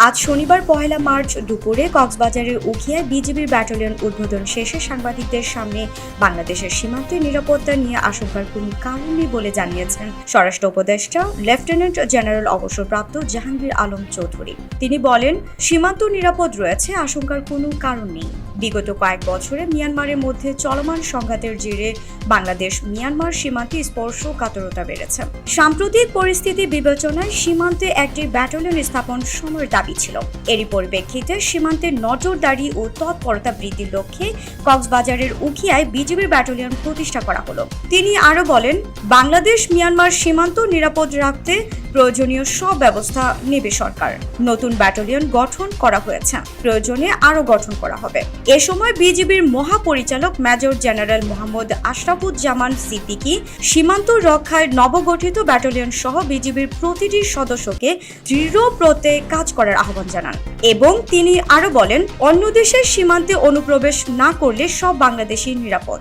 আজ শনিবার ১ মার্চ দুপুরে কক্সবাজারের উখিয়ায় বিজিবির ব্যাটালিয়ন উদ্বোধন শেষে সাংবাদিকদের সামনে বাংলাদেশের সীমান্তে নিরাপত্তা নিয়ে আশঙ্কার কোনো কারণ নেই বলে জানিয়েছেন স্বরাষ্ট্র উপদেষ্টা লেফটেন্যান্ট জেনারেল অবসরপ্রাপ্ত জাহাঙ্গীর আলম চৌধুরী। তিনি বলেন, সীমান্ত নিরাপদ রয়েছে, আশঙ্কার কোনো কারণ নেই। বিগত কয়েক বছরে মিয়ানমারের মধ্যে চলমান সংঘাতের জেরে বাংলাদেশ মিয়ানমার সীমান্তে স্পর্শকাতরতা বেড়েছে। সাম্প্রতিক পরিস্থিতি বিবেচনায় সীমান্তে একটি ব্যাটালিয়ন স্থাপন সময়ের দাবি ছিল। এরই পরিপ্রেক্ষিতে সীমান্তে নজরদারি ও তৎপরতা বৃদ্ধির লক্ষ্যে কক্সবাজারের উখিয়ায় বিজিবির ব্যাটালিয়ন প্রতিষ্ঠা করা হলো। তিনি আরো বলেন, বাংলাদেশ মিয়ানমার সীমান্ত নিরাপদ রাখতে প্রয়োজনীয় সব ব্যবস্থা নেবে সরকার। নতুন ব্যাটালিয়ন গঠন করা হয়েছে, প্রয়োজনে আরো গঠন করা হবে। এ সময় বিজিবির মহাপরিচালক মেজর জেনারেল মোহাম্মদ আশরাফুজ্জামান সিদ্দিকী সীমান্ত রক্ষায় নবগঠিত ব্যাটালিয়ন সহ বিজিবির প্রতিটি সদস্যকে দৃঢ় প্রত্যয়ে কাজ করার আহ্বান জানান এবং তিনি আরো বলেন, অন্য দেশের সীমান্তে অনুপ্রবেশ না করলে সব বাংলাদেশী নিরাপদ।